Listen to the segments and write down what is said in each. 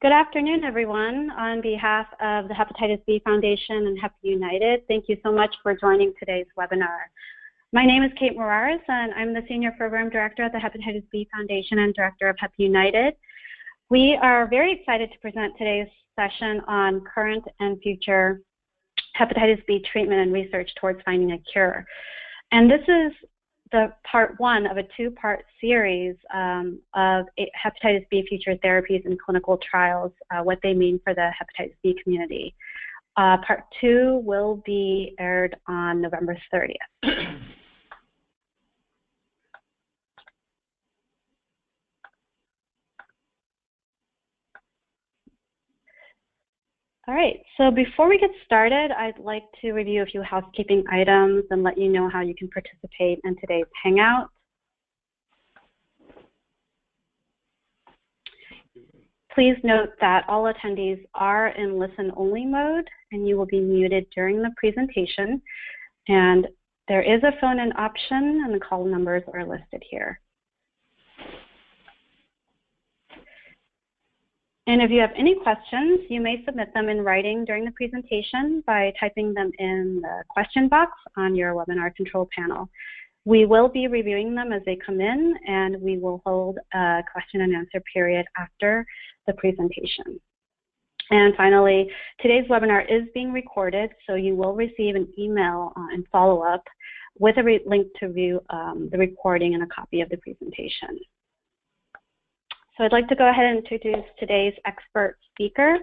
Good afternoon, everyone. On behalf of the Hepatitis B Foundation and Hep United, thank you so much for joining today's webinar. My name is Kate Morales, and I'm the Senior Program Director at the Hepatitis B Foundation and Director of Hep United. We are very excited to present today's session on current and future hepatitis B treatment and research towards finding a cure. And this is the part one of a two-part series of hepatitis B future therapies and clinical trials, what they mean for the hepatitis B community. Part two will be aired on November 30th. All right, so before we get started, I'd like to review a few housekeeping items and let you know how you can participate in today's Hangout. Please note that all attendees are in listen-only mode, and you will be muted during the presentation. And there is a phone-in option, and the call numbers are listed here. And if you have any questions, you may submit them in writing during the presentation by typing them in the question box on your webinar control panel. We will be reviewing them as they come in, and we will hold a question and answer period after the presentation. And finally, today's webinar is being recorded, so you will receive an email and follow-up with a link to view the recording and a copy of the presentation. So I'd like to go ahead and introduce today's expert speaker,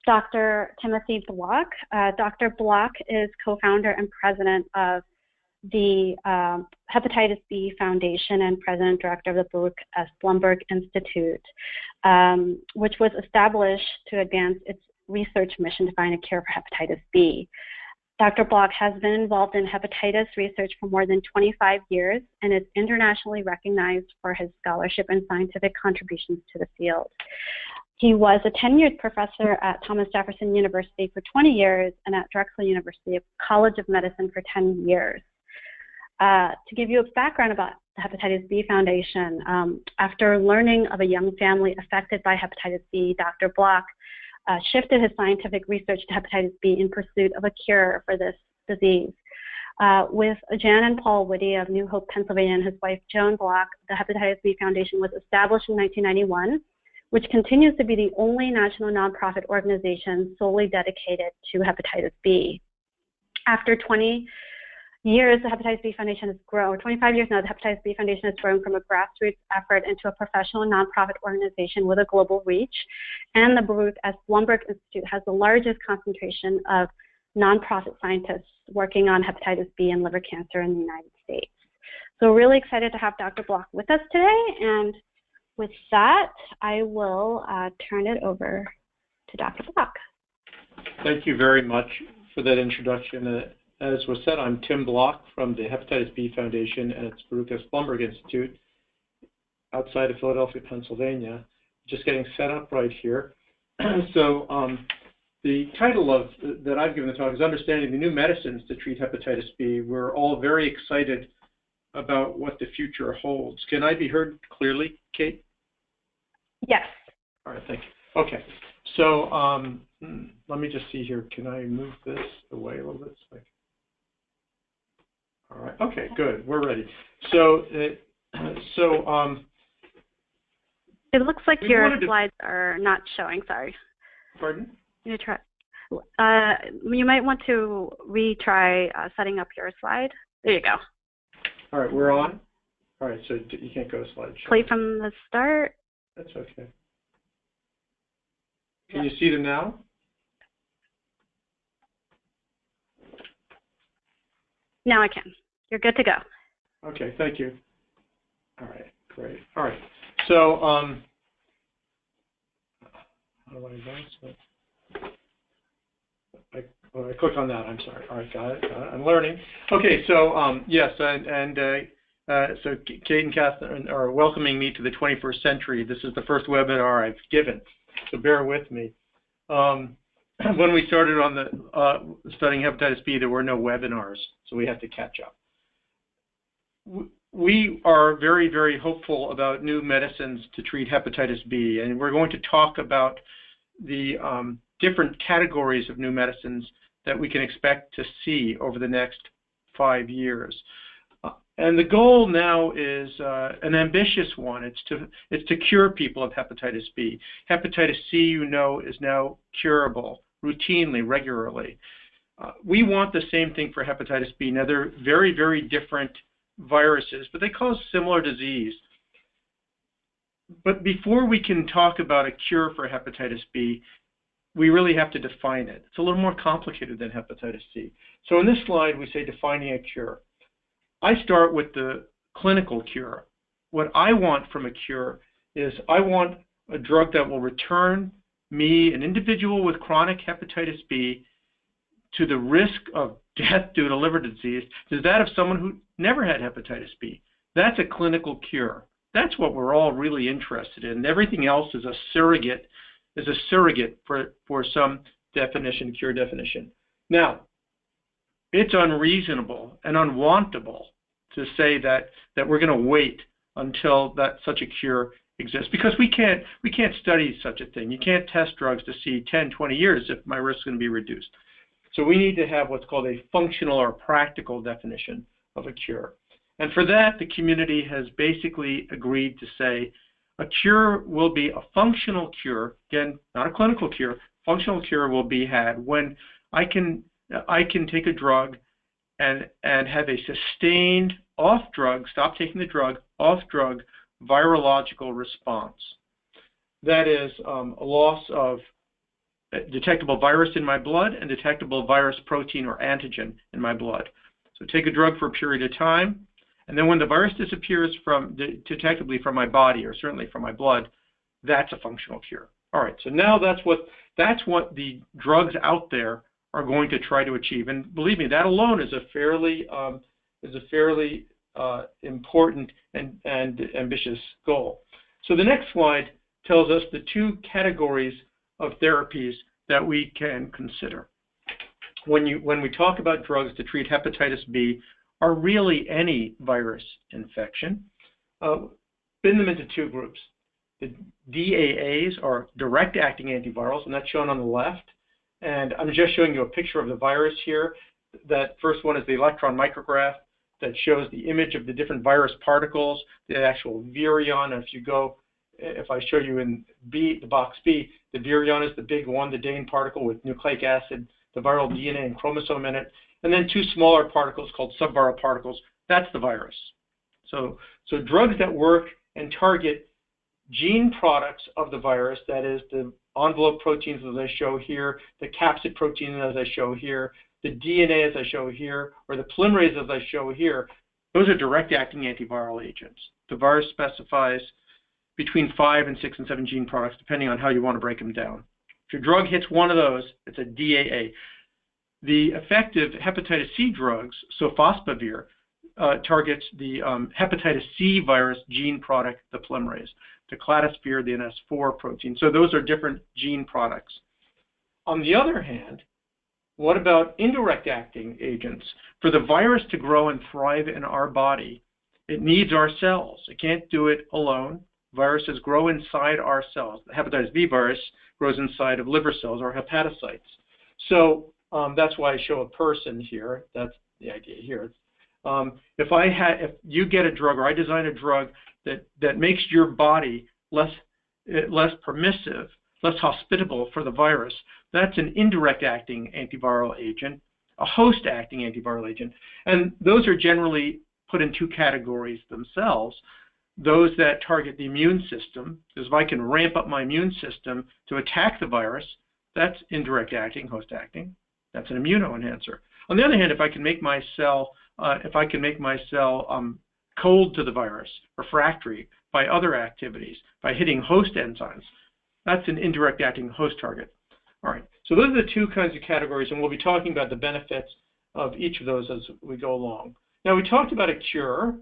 Dr. Timothy Block. Dr. Block is co-founder and president of the Hepatitis B Foundation and president-director of the Bruce S. Blumberg Institute, which was established to advance its research mission to find a cure for hepatitis B. Dr. Block has been involved in hepatitis research for more than 25 years and is internationally recognized for his scholarship and scientific contributions to the field. He was a tenured professor at Thomas Jefferson University for 20 years and at Drexel University College of Medicine for 10 years. To give you a background about the Hepatitis B Foundation, after learning of a young family affected by hepatitis B, Dr. Block shifted his scientific research to hepatitis B in pursuit of a cure for this disease. With Jan and Paul Whitty of New Hope, Pennsylvania, and his wife Joan Block, the Hepatitis B Foundation was established in 1991, which continues to be the only national nonprofit organization solely dedicated to hepatitis B. After 20 years, the Hepatitis B Foundation has grown, 25 years now, the Hepatitis B Foundation has grown from a grassroots effort into a professional nonprofit organization with a global reach. And the Bruce S. Blumberg Institute has the largest concentration of nonprofit scientists working on hepatitis B and liver cancer in the United States. So we're really excited to have Dr. Block with us today. And with that, I will turn it over to Dr. Block. Thank you very much for that introduction. As was said, I'm Tim Block from the Hepatitis B Foundation at its Bruce S. Blumberg Institute outside of Philadelphia, Pennsylvania. Just getting set up right here. So the title that I've given the talk is Understanding the New Medicines to Treat Hepatitis B. We're all very excited about what the future holds. Can I be heard clearly, Kate? Yes. All right, thank you. Okay, so let me just see here. Can I move this away a little bit? All right. Okay. Good. We're ready. So, it looks like your slides are not showing. Sorry. Pardon? You try. You might want to retry setting up your slide. There you go. All right. We're on. All right. So you can't go to slideshow. Play from the start. That's okay. Can you see them now? Now I can. You're good to go. Okay, thank you. All right, great. All right, so how do I advance it? I click on that. I'm sorry. All right, got it. I'm learning. Okay, so yes, so Kate and Catherine are welcoming me to the 21st century. This is the first webinar I've given, so bear with me. When we started on the studying hepatitis B, there were no webinars, so we had to catch up. We are very, very hopeful about new medicines to treat hepatitis B, and we're going to talk about different categories of new medicines that we can expect to see over the next 5 years. And the goal now is an ambitious one. It's to cure people of hepatitis B. Hepatitis C, you know, is now curable routinely, regularly. We want the same thing for hepatitis B. Now, they're very, very different viruses, but they cause similar disease. But before we can talk about a cure for hepatitis B, we really have to define it. It's a little more complicated than hepatitis C. So in this slide, we say defining a cure. I start with the clinical cure. What I want from a cure is I want a drug that will return me, an individual with chronic hepatitis B, to the risk of death due to liver disease to that of someone who never had hepatitis B. That's a clinical cure. That's what we're all really interested in. Everything else is a surrogate for some definition, cure definition. Now, it's unreasonable and unwantable to say that we're going to wait until such a cure exists, because we can't study such a thing. You can't test drugs to see 10, 20 years if my risk is going to be reduced. So we need to have what's called a functional or practical definition of a cure. And for that, the community has basically agreed to say a cure will be a functional cure, again, not a clinical cure. Functional cure will be had when I can take a drug and have a sustained off-drug, stop taking the drug, off-drug virological response. That is a loss of detectable virus in my blood and detectable virus protein or antigen in my blood. So take a drug for a period of time, and then when the virus disappears detectably from my body, or certainly from my blood, that's a functional cure. All right, so now that's what the drugs out there are going to try to achieve. And believe me, that alone is a fairly important and ambitious goal. So the next slide tells us the two categories of therapies that we can consider. When we talk about drugs to treat hepatitis B, or really any virus infection, spin them into two groups. The DAAs are direct-acting antivirals, and that's shown on the left. And I'm just showing you a picture of the virus here. That first one is the electron micrograph that shows the image of the different virus particles, the actual virion. If I show you in B, the box B, the virion is the big one, the Dane particle with nucleic acid, the viral DNA and chromosome in it, and then two smaller particles called subviral particles. That's the virus. So drugs that work and target gene products of the virus, that is the envelope proteins as I show here, the capsid protein as I show here, the DNA as I show here, or the polymerase as I show here, those are direct-acting antiviral agents. The virus specifies between 5 and 6 and 7 gene products, depending on how you want to break them down. If your drug hits one of those, it's a DAA. The effective hepatitis C drugs, sofosbuvir, targets the hepatitis C virus gene product, the polymerase, the cladosphere, the NS4 protein. So those are different gene products. On the other hand, what about indirect acting agents? For the virus to grow and thrive in our body, it needs our cells. It can't do it alone. Viruses grow inside our cells. The hepatitis B virus grows inside of liver cells or hepatocytes. So that's why I show a person here. That's the idea here. If you get a drug, or I design a drug that makes your body less permissive, less hospitable for the virus, that's an indirect acting antiviral agent, a host acting antiviral agent. And those are generally put in two categories themselves. Those that target the immune system, because if I can ramp up my immune system to attack the virus, that's indirect acting, host acting. That's an immunoenhancer. On the other hand, if I can make my cell cold to the virus, refractory by other activities, by hitting host enzymes, that's an indirect acting host target. All right, so those are the two kinds of categories, and we'll be talking about the benefits of each of those as we go along. Now, we talked about a cure,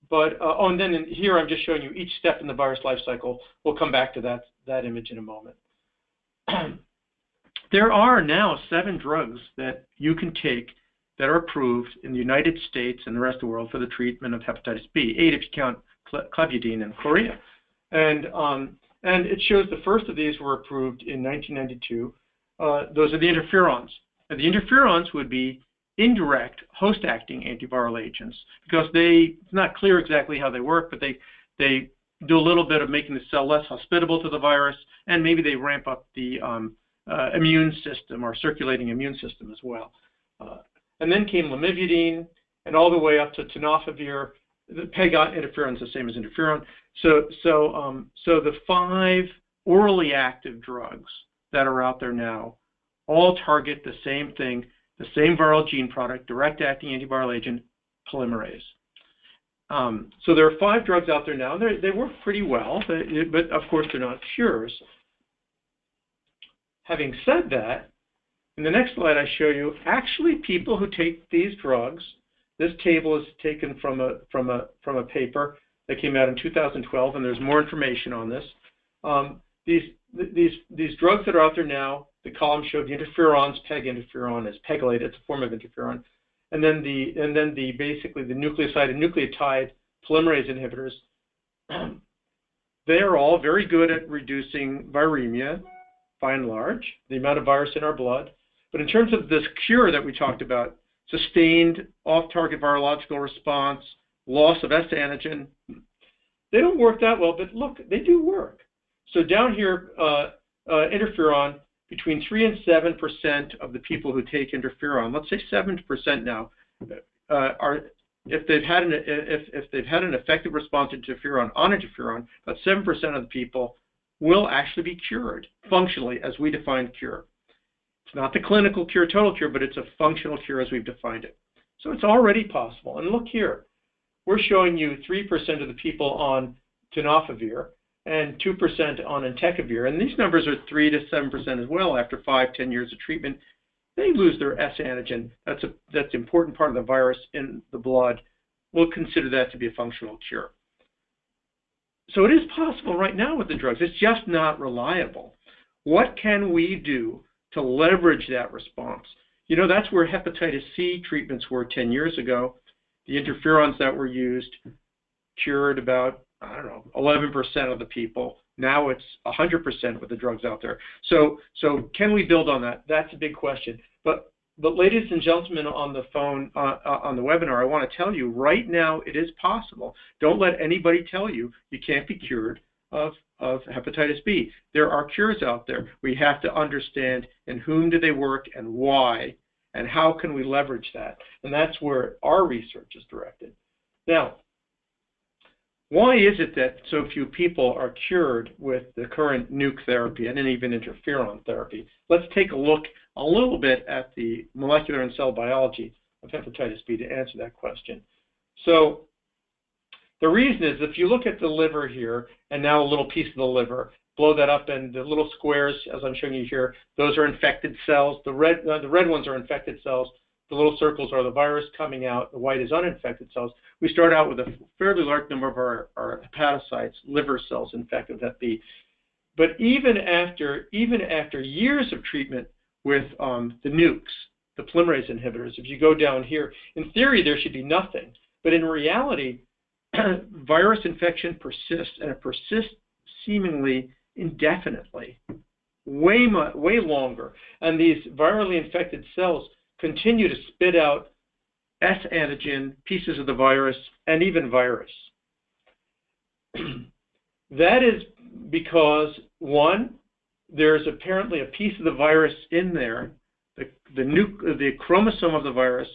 but and then here I'm just showing you each step in the virus life cycle. We'll come back to that image in a moment. There are now 7 drugs that you can take that are approved in the United States and the rest of the world for the treatment of hepatitis B, 8 if you count clobidine in Korea. And And it shows the first of these were approved in 1992. Those are the interferons. And the interferons would be indirect host-acting antiviral agents because it's not clear exactly how they work, but they do a little bit of making the cell less hospitable to the virus, and maybe they ramp up the immune system or circulating immune system as well. And then came lamivudine, and all the way up to tenofovir. The PEG interferon is the same as interferon. So the 5 orally active drugs that are out there now all target the same thing, the same viral gene product, direct-acting antiviral agent, polymerase. So there are 5 drugs out there now. They work pretty well, but of course they're not cures. Having said that, in the next slide I show you actually people who take these drugs. This table is taken from a paper that came out in 2012, and there's more information on this. These drugs that are out there now, the column showed the interferons. PEG interferon is pegylated; it's a form of interferon, and then basically the nucleoside and nucleotide polymerase inhibitors. They are all very good at reducing viremia, by and large, the amount of virus in our blood. But in terms of this cure that we talked about, sustained off-target virological response, loss of S antigen, they don't work that well, but look, they do work. So down here, interferon, between 3 and 7% of the people who take interferon, let's say 7% now, if they've had an effective response to interferon, about 7% of the people will actually be cured functionally as we define cure. It's not the clinical cure, total cure, but it's a functional cure as we've defined it. So it's already possible. And look here, we're showing you 3% of the people on tenofovir and 2% on entecavir. And these numbers are 3 to 7% as well after 5-10 years of treatment. They lose their S antigen. That's an important part of the virus in the blood. We'll consider that to be a functional cure. So it is possible right now with the drugs. It's just not reliable. What can we do to leverage that response? You know, that's where hepatitis C treatments were 10 years ago. The interferons that were used cured about, 11% of the people. Now it's 100% with the drugs out there. So can we build on that? That's a big question. But ladies and gentlemen on the phone, on the webinar, I want to tell you right now it is possible. Don't let anybody tell you you can't be cured of hepatitis B. There are cures out there. We have to understand in whom do they work and why, and how can we leverage that. And that's where our research is directed. Now, why is it that so few people are cured with the current nuke therapy and even interferon therapy? Let's take a look a little bit at the molecular and cell biology of hepatitis B to answer that question. So the reason is if you look at the liver here, and now a little piece of the liver, blow that up, and the little squares, as I'm showing you here, those are infected cells. The red ones are infected cells. The little circles are the virus coming out. The white is uninfected cells. We start out with a fairly large number of our hepatocytes, liver cells infected with Hep B. But even after years of treatment with the nukes, the polymerase inhibitors, if you go down here, in theory there should be nothing. But in reality, virus infection persists, and it persists seemingly indefinitely, way longer. And these virally infected cells continue to spit out S antigen, pieces of the virus, and even virus. That is because, one, there's apparently a piece of the virus in there, the chromosome of the virus,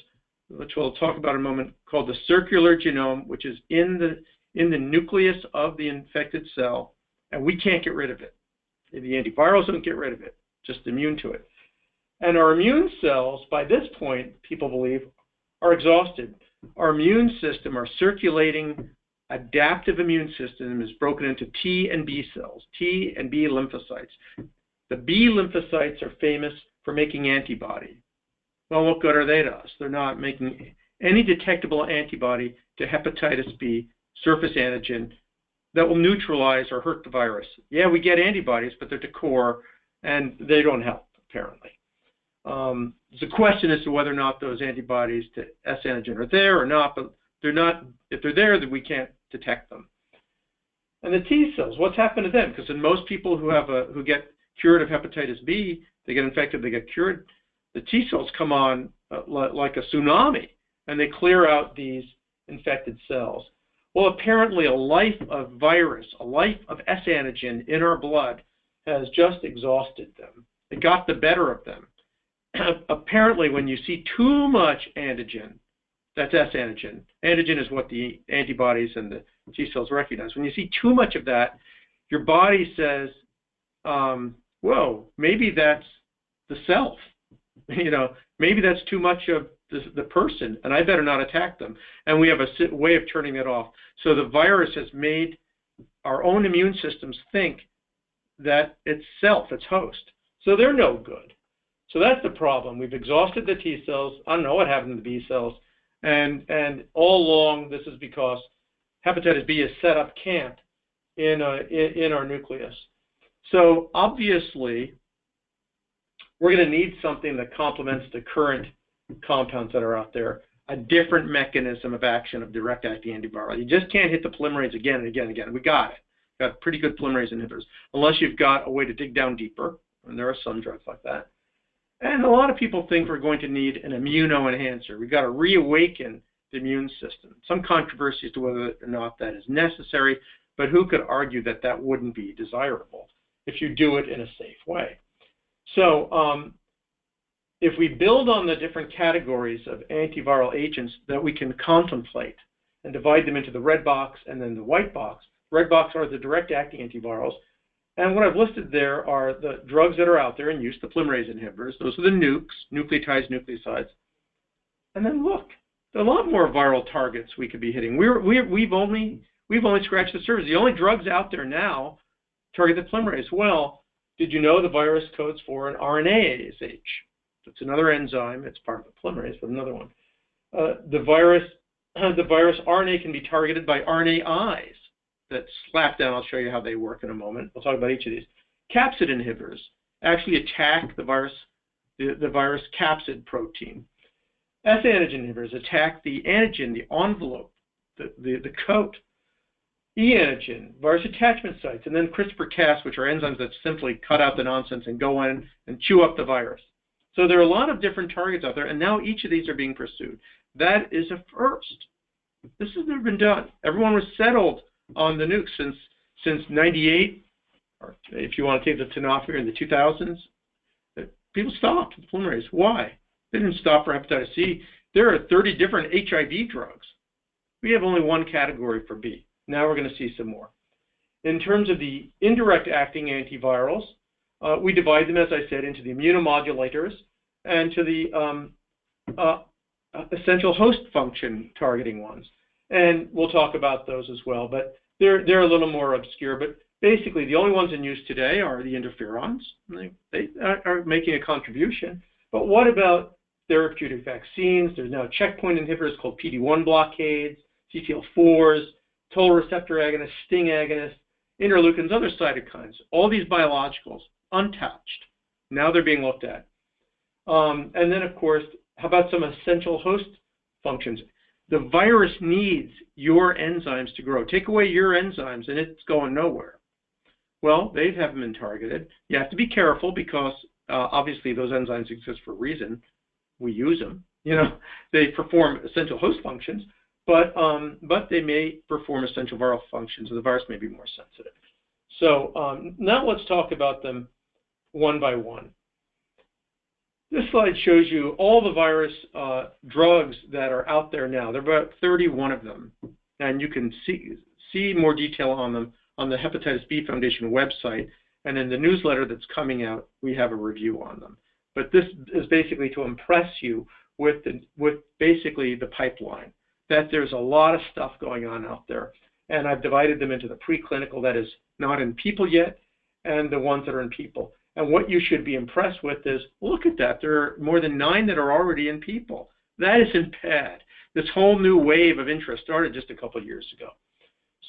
which we'll talk about in a moment, called the circular genome, which is in the nucleus of the infected cell, and we can't get rid of it. The antivirals don't get rid of it, just immune to it. And our immune cells, by this point, people believe, are exhausted. Our immune system, our circulating adaptive immune system, is broken into T and B cells, T and B lymphocytes. The B lymphocytes are famous for making antibody. Well, what good are they to us? They're not making any detectable antibody to hepatitis B surface antigen that will neutralize or hurt the virus. Yeah, we get antibodies, but they're to core, and they don't help, apparently. There's a question as to whether or not those antibodies to S antigen are there or not, but they're not. If they're there, then we can't detect them. And the T cells, what's happened to them? Because in most people who get cured of hepatitis B, they get infected, they get cured, the T cells come on like a tsunami, and they clear out these infected cells. Well, apparently a life of virus, a life of S antigen in our blood has just exhausted them. It got the better of them. Apparently, when you see too much antigen, that's S antigen. Antigen is what the antibodies and the T cells recognize. When you see too much of that, your body says, whoa, maybe that's the self. You know, maybe that's too much of the person, and I better not attack them. And we have a way of turning that off. So the virus has made our own immune systems think that it's self, it's host. So they're no good. So that's the problem. We've exhausted the T cells. I don't know what happened to the B cells. And all along, this is because hepatitis B has set up camp in our nucleus. So obviously, we're going to need something that complements the current compounds that are out there, a different mechanism of action of direct-acting antiviral. You just can't hit the polymerase again and again and again. We got it. Got pretty good polymerase inhibitors, unless you've got a way to dig down deeper, and there are some drugs like that. And a lot of people think we're going to need an immunoenhancer. We've got to reawaken the immune system. Some controversy as to whether or not that is necessary, but who could argue that that wouldn't be desirable if you do it in a safe way? So if we build on the different categories of antiviral agents that we can contemplate and divide them into the red box and then the white box, red box are the direct-acting antivirals. And what I've listed there are the drugs that are out there in use, the polymerase inhibitors. Those are the nukes, nucleotides, nucleosides. And then look, there are a lot more viral targets we could be hitting. We've only scratched the surface. The only drugs out there now target the polymerase. Well, did you know the virus codes for an RNase H? It's another enzyme. It's part of the polymerase, but another one. The virus RNA can be targeted by RNAis that slap down. I'll show you how they work in a moment. We'll talk about each of these. Capsid inhibitors actually attack the virus capsid protein. S antigen inhibitors attack the antigen, the envelope, the coat. E antigen, virus attachment sites, and then CRISPR-Cas, which are enzymes that simply cut out the nonsense and go in and chew up the virus. So there are a lot of different targets out there, and now each of these are being pursued. That is a first. This has never been done. Everyone was settled on the nukes since 98, or if you want to take the tenofovir in the 2000s. People stopped with polymerase. Why? They didn't stop for hepatitis C. There are 30 different HIV drugs. We have only one category for B. Now we're going to see some more. In terms of the indirect acting antivirals, we divide them, as I said, into the immunomodulators and to the essential host function targeting ones. And we'll talk about those as well, but they're a little more obscure. But basically, the only ones in use today are the interferons. They are making a contribution. But what about therapeutic vaccines? There's now checkpoint inhibitors called PD-1 blockades, CTL4s, toll receptor agonists, sting agonists, interleukins, other cytokines. All these biologicals, untouched. Now they're being looked at. And then, of course, how about some essential host functions? The virus needs your enzymes to grow. Take away your enzymes, and it's going nowhere. Well, they haven't been targeted. You have to be careful because, obviously, those enzymes exist for a reason. We use them. You know, they perform essential host functions, but they may perform essential viral functions, and the virus may be more sensitive. So now let's talk about them one by one. This slide shows you all the virus drugs that are out there now. There are about 31 of them, and you can see more detail on them on the Hepatitis B Foundation website, and in the newsletter that's coming out, we have a review on them. But this is basically to impress you with basically the pipeline, that there's a lot of stuff going on out there. And I've divided them into the preclinical, that is not in people yet, and the ones that are in people. And what you should be impressed with is, look at that. There are more than 9 that are already in people. That isn't bad. This whole new wave of interest started just a couple of years ago.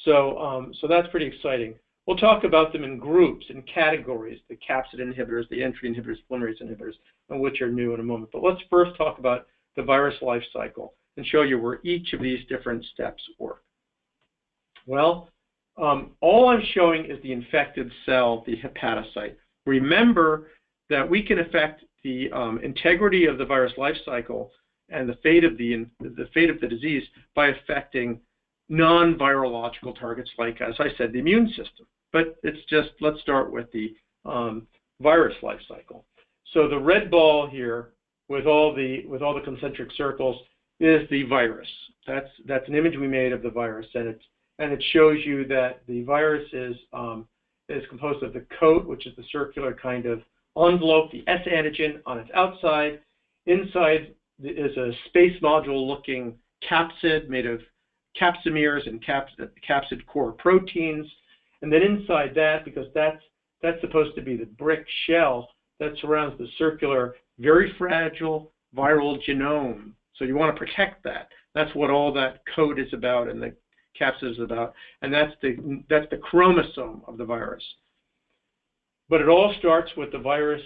So that's pretty exciting. We'll talk about them in groups, in categories, the capsid inhibitors, the entry inhibitors, polymerase inhibitors, and which are new in a moment. But let's first talk about the virus life cycle and show you where each of these different steps work. Well, All I'm showing is the infected cell, the hepatocyte. Remember that we can affect the integrity of the virus life cycle and the fate of the disease by affecting non-virological targets like, as I said, the immune system. But it's just, let's start with the virus life cycle. So the red ball here with all the concentric circles is the virus. That's an image we made of the virus, and it shows you that the virus is composed of the coat, which is the circular kind of envelope, the S antigen on its outside. Inside is a space module-looking capsid made of capsomeres and capsid core proteins. And then inside that, because that's supposed to be the brick shell that surrounds the circular, very fragile viral genome. So you want to protect that. That's what all that code is about and the capsid is about. And that's the chromosome of the virus. But it all starts with the virus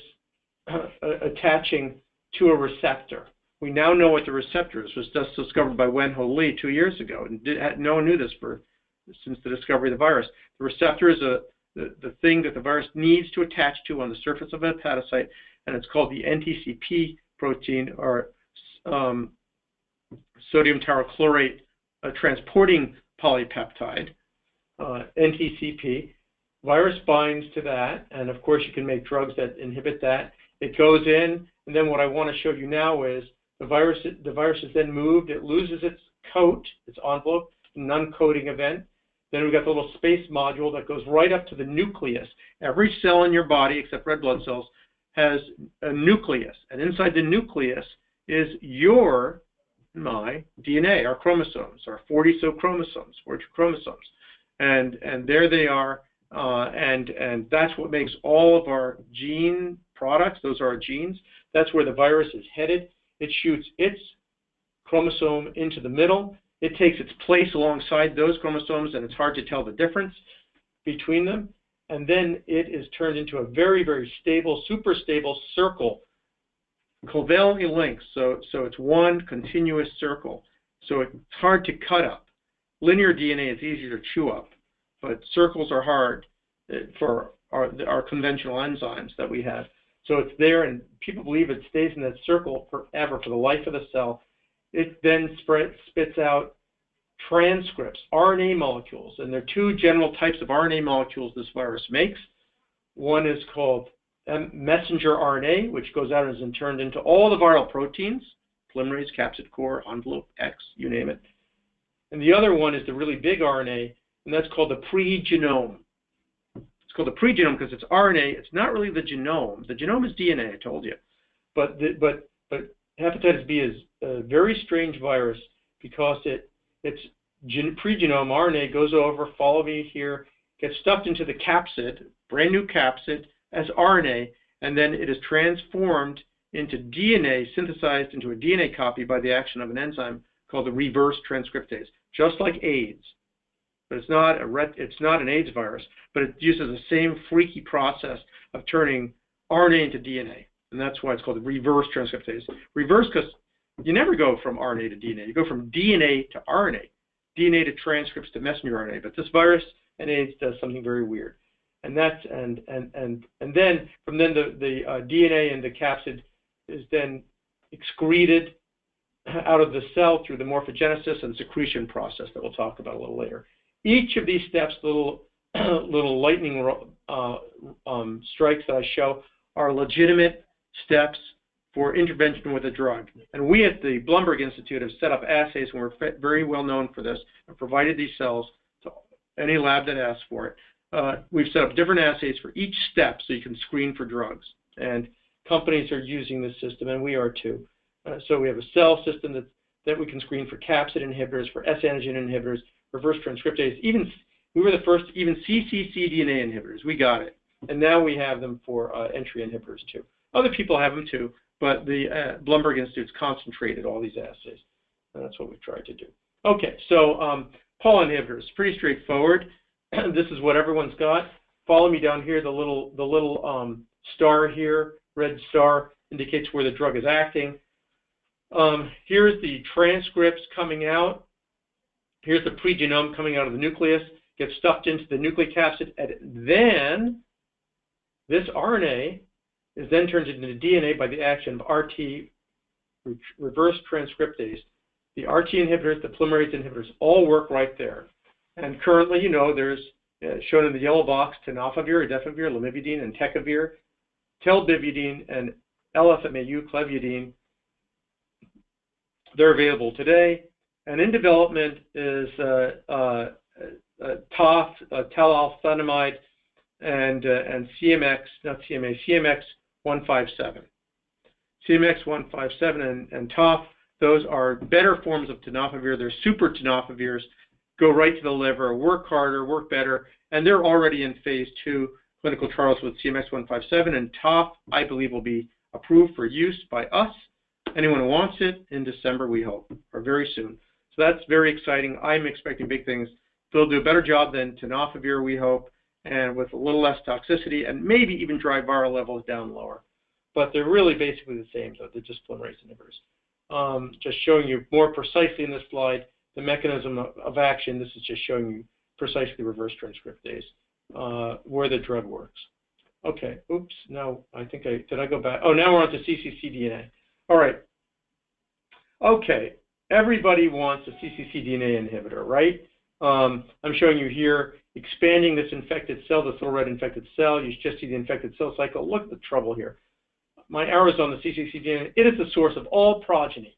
attaching to a receptor. We now know what the receptor is. It was just discovered by Wen-Ho Lee 2 years ago. And no one knew this since the discovery of the virus. The receptor is the thing that the virus needs to attach to on the surface of a hepatocyte, and it's called the NTCP protein, or sodium tarochlorate transporting polypeptide, NTCP. Virus binds to that, and of course you can make drugs that inhibit that. It goes in, and then what I want to show you now is the virus is then moved. It loses its coat, its envelope, an uncoating event. Then we've got the little space module that goes right up to the nucleus. Every cell in your body, except red blood cells, has a nucleus, and inside the nucleus is my DNA, our chromosomes, our 40 chromosomes, and there they are. And that's what makes all of our gene products. Those are our genes. That's where the virus is headed. It shoots its chromosome into the middle. It takes its place alongside those chromosomes, and it's hard to tell the difference between them. And then it is turned into a very, very stable, super stable circle, covalently linked. So it's one continuous circle. So it's hard to cut up. Linear DNA is easier to chew up, but circles are hard for our conventional enzymes that we have. So it's there, and people believe it stays in that circle forever, for the life of the cell. It then spits out transcripts, RNA molecules, and there are two general types of RNA molecules this virus makes. One is called messenger RNA, which goes out and is turned into all the viral proteins, polymerase, capsid core, envelope, X, you name it. And the other one is the really big RNA, and that's called the pre-genome. It's called the pre-genome because it's RNA. It's not really the genome. The genome is DNA, I told you. But hepatitis B is a very strange virus because its pre-genome RNA goes over, follow me here, gets stuffed into the capsid, brand new capsid, as RNA, and then it is transformed into DNA, synthesized into a DNA copy by the action of an enzyme called the reverse transcriptase, just like AIDS. But it's not an AIDS virus, but it uses the same freaky process of turning RNA into DNA, and that's why it's called the reverse transcriptase. Reverse because you never go from RNA to DNA. You go from DNA to RNA, DNA to transcripts to messenger RNA. But this virus and AIDS does something very weird, and then the DNA and the capsid is then excreted out of the cell through the morphogenesis and secretion process that we'll talk about a little later. Each of these steps, little lightning strikes that I show, are legitimate steps for intervention with a drug. And we at the Blumberg Institute have set up assays, and we're very well known for this, and provided these cells to any lab that asks for it. We've set up different assays for each step so you can screen for drugs. And companies are using this system, and we are too. So we have a cell system that we can screen for capsid inhibitors, for S antigen inhibitors, reverse transcriptase. We were the first, even cccDNA inhibitors. We got it. And now we have them for entry inhibitors too. Other people have them too, but the Blumberg Institute's concentrated all these assays. And that's what we've tried to do. Okay, so Pol inhibitors, pretty straightforward. This is what everyone's got. Follow me down here. The little star here, red star, indicates where the drug is acting. Here's the transcripts coming out. Here's the pre-genome coming out of the nucleus, gets stuffed into the nucleocapsid, and then this RNA is then turned into DNA by the action of RT, reverse transcriptase. The RT inhibitors, the polymerase inhibitors, all work right there. And currently, you know, there's shown in the yellow box tenofovir, idefovir, lamivudine, and entecavir, telbivudine, and LFMAU, clevidine. They're available today. And in development is TOF, talalfenamide, and CMX, not CMA, CMX157. CMX157 and TOF, those are better forms of tenofovir. They're super tenofovirs, go right to the liver, work harder, work better, and they're already in phase 2 clinical trials with CMX157, and TOF, I believe, will be approved for use by us. Anyone who wants it in December, we hope, or very soon. So that's very exciting. I'm expecting big things. They'll do a better job than tenofovir, we hope, and with a little less toxicity, and maybe even drive viral levels down lower. But they're really basically the same, though. They're just polymerase inhibitors. Just showing you more precisely in this slide the mechanism of action. This is just showing you precisely reverse transcriptase, where the drug works. Okay, oops, no, I think did I go back? Oh, now we're on to cccDNA. All right. Okay, everybody wants a cccDNA inhibitor, right? I'm showing you here expanding this infected cell, this little red infected cell. You just see the infected cell cycle. Look at the trouble here. My arrow's on the cccDNA. It is the source of all progeny.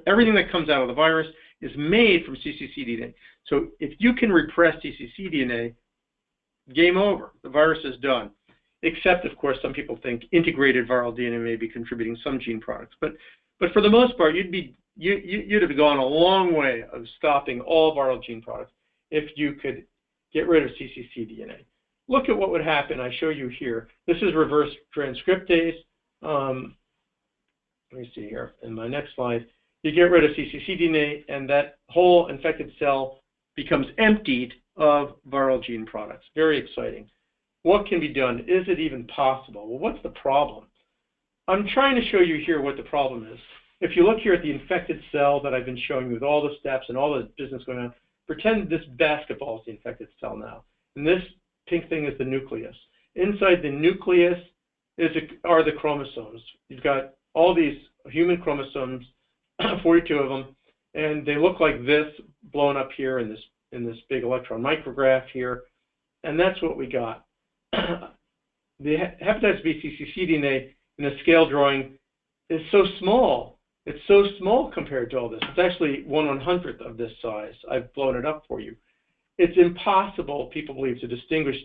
Everything that comes out of the virus is made from cccDNA. So if you can repress cccDNA, game over. The virus is done. Except, of course, some people think integrated viral DNA may be contributing some gene products. But for the most part, you'd have gone a long way of stopping all viral gene products if you could get rid of cccDNA. Look at what would happen. I show you here. This is reverse transcriptase. Let me see here in my next slide. You get rid of cccDNA, and that whole infected cell becomes emptied of viral gene products. Very exciting. What can be done? Is it even possible? Well, what's the problem? I'm trying to show you here what the problem is. If you look here at the infected cell that I've been showing you with all the steps and all the business going on, pretend this basketball is the infected cell now. And this pink thing is the nucleus. Inside the nucleus are the chromosomes. You've got all these human chromosomes, 42 of them, and they look like this blown up here in this big electron micrograph here, and that's what we got. The hepatitis B cccDNA in a scale drawing is so small. It's so small compared to all this. It's actually 1/100th of this size. I've blown it up for you. It's impossible, people believe, to distinguish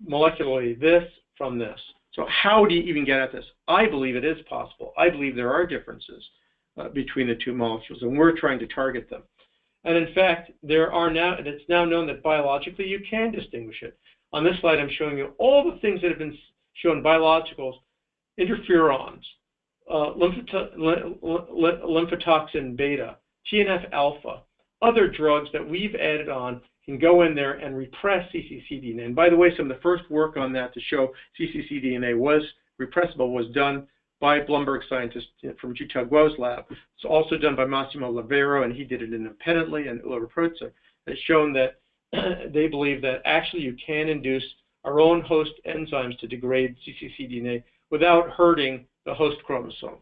molecularly this from this. So how do you even get at this? I believe it is possible. I believe there are differences between the two molecules, and we're trying to target them. And in fact, it's now known that biologically you can distinguish it. On this slide, I'm showing you all the things that have been shown biologicals, interferons, lymphotoxin beta, TNF alpha, other drugs that we've added on can go in there and repress cccDNA. And by the way, some of the first work on that to show cccDNA was repressible was done by Blumberg scientists from Jitao Guo's lab. It's also done by Massimo Lavero, and he did it independently, and Ulrich Protzer. It's shown that they believe that actually you can induce our own host enzymes to degrade cccDNA without hurting the host chromosome.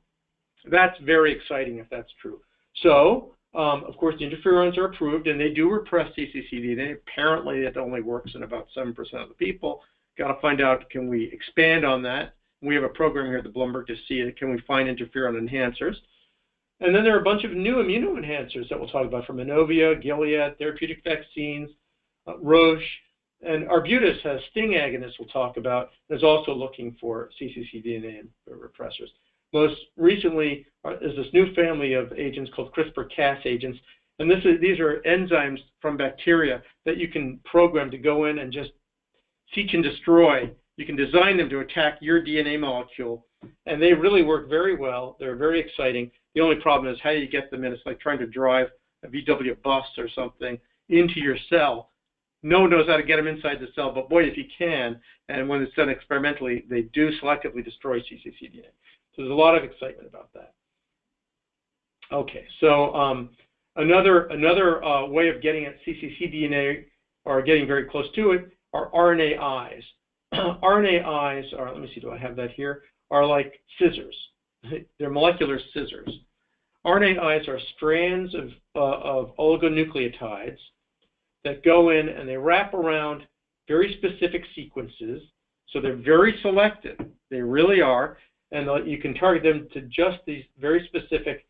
That's very exciting if that's true. So, of course, the interferons are approved, and they do repress cccDNA. Apparently, it only works in about 7% of the people. Got to find out, can we expand on that? We have a program here at the Blumberg to see it. Can we find interferon enhancers? And then there are a bunch of new immunoenhancers that we'll talk about from Inovia, Gilead, therapeutic vaccines, Roche, and Arbutus has sting agonists we'll talk about, and is also looking for cccDNA repressors. Most recently is this new family of agents called CRISPR-Cas agents, and these are enzymes from bacteria that you can program to go in and just seek and destroy. You can design them to attack your DNA molecule, and they really work very well. They're very exciting. The only problem is how you get them in. It's like trying to drive a VW bus or something into your cell. No one knows how to get them inside the cell, but boy, if you can, and when it's done experimentally, they do selectively destroy cccDNA. So there's a lot of excitement about that. Okay, so another way of getting at cccDNA or getting very close to it, are RNAis. RNAis are, let me see, do I have that here, are like scissors. They're molecular scissors. RNAis are strands of oligonucleotides that go in and they wrap around very specific sequences. So they're very selective. They really are. And you can target them to just these very specific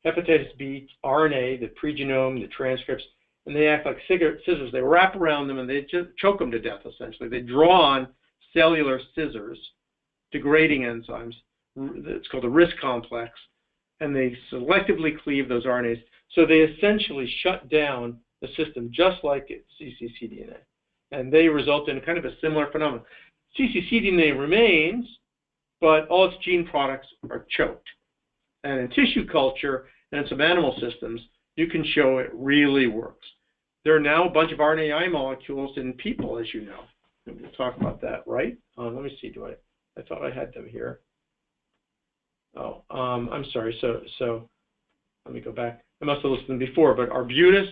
hepatitis B RNA, the pregenome, the transcripts, and they act like scissors. They wrap around them and they just choke them to death, essentially. They draw on cellular scissors, degrading enzymes. It's called the RISC complex. And they selectively cleave those RNAs. So they essentially shut down the system just like cccDNA. And they result in kind of a similar phenomenon. cccDNA remains, but all its gene products are choked. And in tissue culture and in some animal systems, you can show it really works. There are now a bunch of RNAi molecules in people, as you know. We'll talk about that, right? Let me see. I thought I had them here. Oh, I'm sorry. So let me go back. I must have listed them before, but Arbutus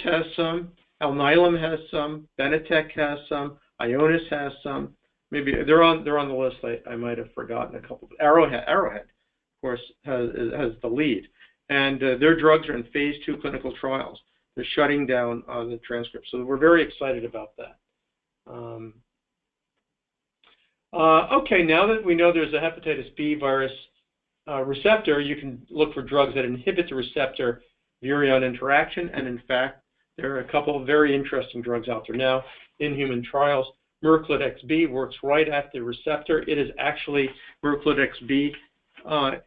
has some. Alnylam has some. Benetech has some. Ionis has some. Maybe they're on the list. I might have forgotten a couple. Arrowhead, of course, has the lead, and their drugs are in phase 2 clinical trials. They're shutting down the transcript, so we're very excited about that. Okay, now that we know there's a hepatitis B virus receptor, you can look for drugs that inhibit the receptor virion interaction, and in fact, there are a couple of very interesting drugs out there now in human trials. Merclid-XB works right at the receptor. It is actually, Merclid-XB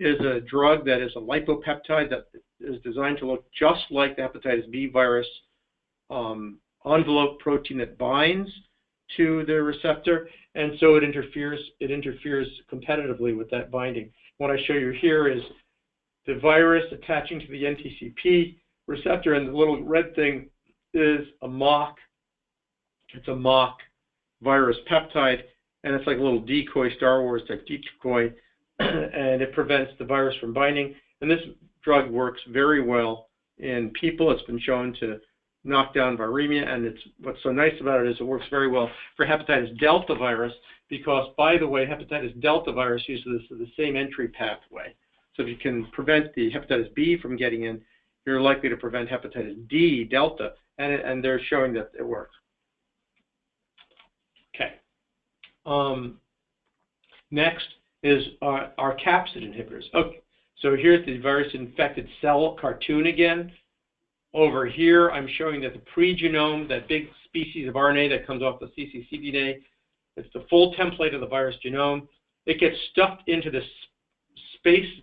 is a drug that is a lipopeptide that is designed to look just like the hepatitis B virus envelope protein that binds to the receptor, and so it interferes competitively with that binding. What I show you here is the virus attaching to the NTCP receptor, and the little red thing is a mock. It's a mock virus peptide, and it's like a little decoy, Star Wars type decoy, and it prevents the virus from binding. And this drug works very well in people. It's been shown to knock down viremia, and what's so nice about it is it works very well for hepatitis delta virus because, by the way, hepatitis delta virus uses the same entry pathway. So if you can prevent the hepatitis B from getting in, you're likely to prevent hepatitis D delta, and they're showing that it works. Okay. Next is our capsid inhibitors. Okay, so here's the virus-infected cell cartoon again. Over here, I'm showing that the pregenome, that big species of RNA that comes off the cccDNA, it's the full template of the virus genome. It gets stuffed into the space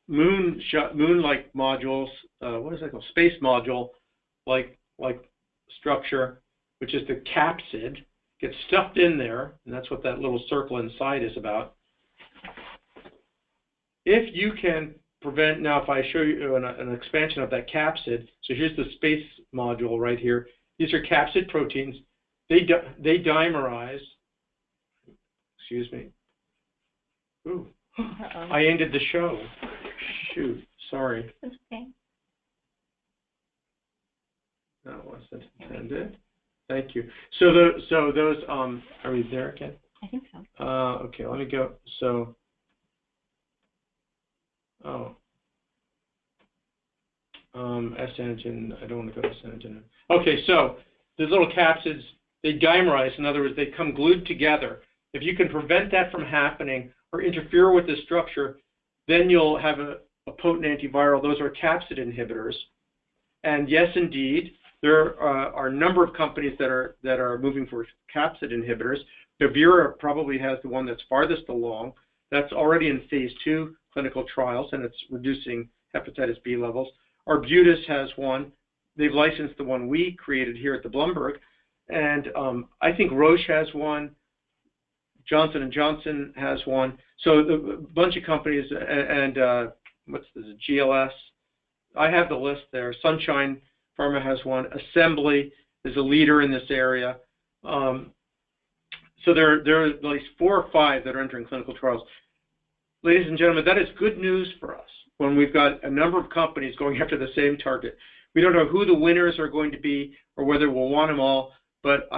moon-like modules. What is that called? Space module-like structure, which is the capsid. Gets stuffed in there, and that's what that little circle inside is about. If you can prevent, now if I show you an expansion of that capsid, so here's the space module right here. These are capsid proteins. They dimerize. Excuse me. Ooh, I ended the show. Shoot, sorry. That's okay. That wasn't intended. Thank you. So those are we there again? I think so. Okay, let me go. So S antigen. I don't want to go to S antigen. Okay, so these little capsids, they dimerize. In other words, they come glued together. If you can prevent that from happening or interfere with the structure, then you'll have a potent antiviral. Those are capsid inhibitors. And yes, indeed, there are a number of companies that are moving for capsid inhibitors. Bavira probably has the one that's farthest along. That's already in phase 2 clinical trials, and it's reducing hepatitis B levels. Arbutus has one. They've licensed the one we created here at the Blumberg, and I think Roche has one. Johnson & Johnson has one. So a bunch of companies, and what's this, GLS? I have the list there. Sunshine Pharma has one. Assembly is a leader in this area. So there are at least 4 or 5 that are entering clinical trials. Ladies and gentlemen, that is good news for us when we've got a number of companies going after the same target. We don't know who the winners are going to be or whether we'll want them all, but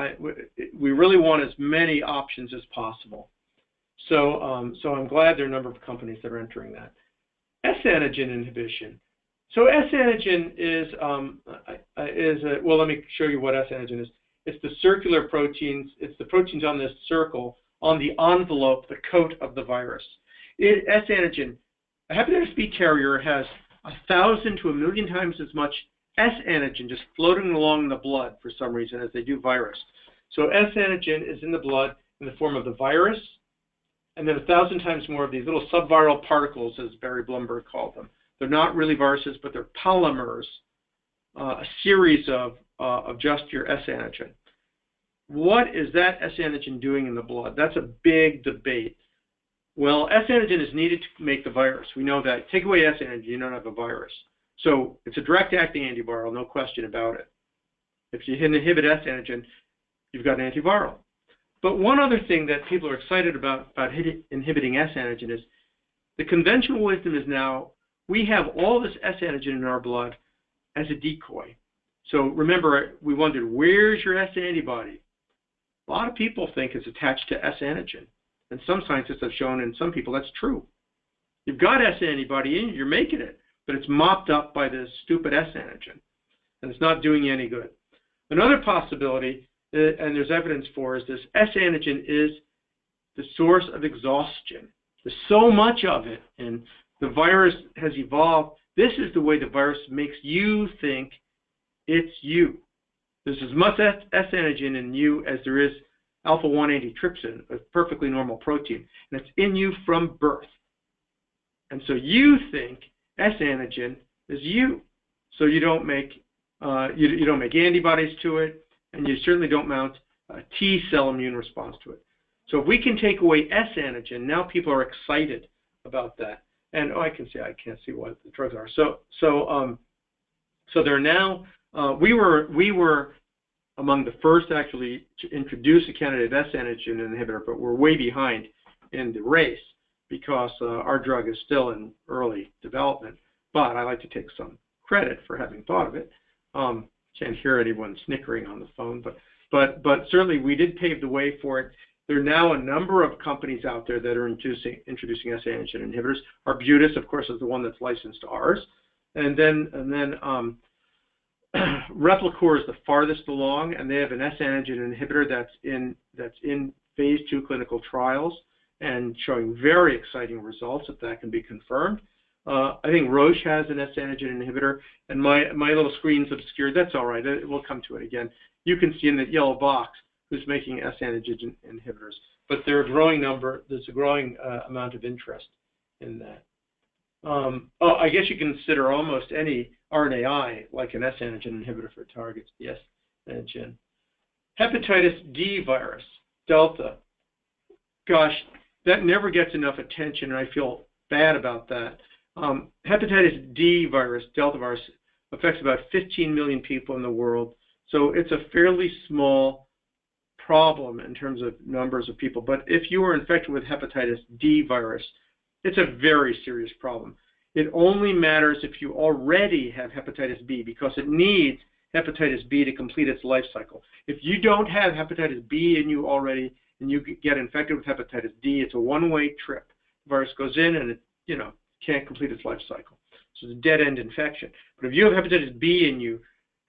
we really want as many options as possible. So I'm glad there are a number of companies that are entering that. S-antigen inhibition. So S-antigen is well, let me show you what S-antigen is. It's the circular proteins. It's the proteins on this circle on the envelope, the coat of the virus. S-antigen, a hepatitis B carrier has 1,000 to 1,000,000 times as much S-antigen just floating along in the blood for some reason as they do virus. So S-antigen is in the blood in the form of the virus, and then 1,000 times more of these little subviral particles, as Barry Blumberg called them. They're not really viruses, but they're polymers, a series of just your S-antigen. What is that S-antigen doing in the blood? That's a big debate. Well, S-antigen is needed to make the virus. We know that. Take away S-antigen, you don't have a virus. So it's a direct-acting antiviral, no question about it. If you inhibit S-antigen, you've got an antiviral. But one other thing that people are excited about inhibiting S-antigen is the conventional wisdom is now we have all this S-antigen in our blood as a decoy. So remember, we wondered, where's your S antibody? A lot of people think it's attached to S-antigen. And some scientists have shown in some people that's true. You've got S antibody in you, you're making it, but it's mopped up by this stupid S-antigen, and it's not doing you any good. Another possibility, and there's evidence for, is this S-antigen is the source of exhaustion. There's so much of it, and the virus has evolved. This is the way the virus makes you think it's you. There's as much S-antigen in you as there is alpha-1 antitrypsin, a perfectly normal protein, and it's in you from birth. And so you think S-antigen is you. So you don't make you don't make antibodies to it, and you certainly don't mount a T-cell immune response to it. So if we can take away S-antigen, now people are excited about that. And I can't see what the drugs are. So they're now we were among the first actually to introduce a candidate S-antigen inhibitor, but we're way behind in the race because our drug is still in early development. But I like to take some credit for having thought of it. Can't hear anyone snickering on the phone, but certainly we did pave the way for it. There are now a number of companies out there that are introducing S-antigen inhibitors. Arbutus, of course, is the one that's licensed to ours, and then Replicor is the farthest along, and they have an S-antigen inhibitor that's in phase 2 clinical trials and showing very exciting results if that can be confirmed. I think Roche has an S-antigen inhibitor, and my little screen's obscured. That's all right. We'll come to it again. You can see in the yellow box who's making S-antigen inhibitors, but there's a growing amount of interest in that. I guess you consider almost any RNAi like an S-antigen inhibitor for targets the S-antigen. Hepatitis D virus, Delta. Gosh, that never gets enough attention, and I feel bad about that. Hepatitis D virus, Delta virus, affects about 15 million people in the world, so it's a fairly small problem in terms of numbers of people. But if you are infected with hepatitis D virus, it's a very serious problem. It only matters if you already have hepatitis B because it needs hepatitis B to complete its life cycle. If you don't have hepatitis B in you already and you get infected with hepatitis D, it's a one-way trip. The virus goes in and it can't complete its life cycle. So it's a dead-end infection. But if you have hepatitis B in you,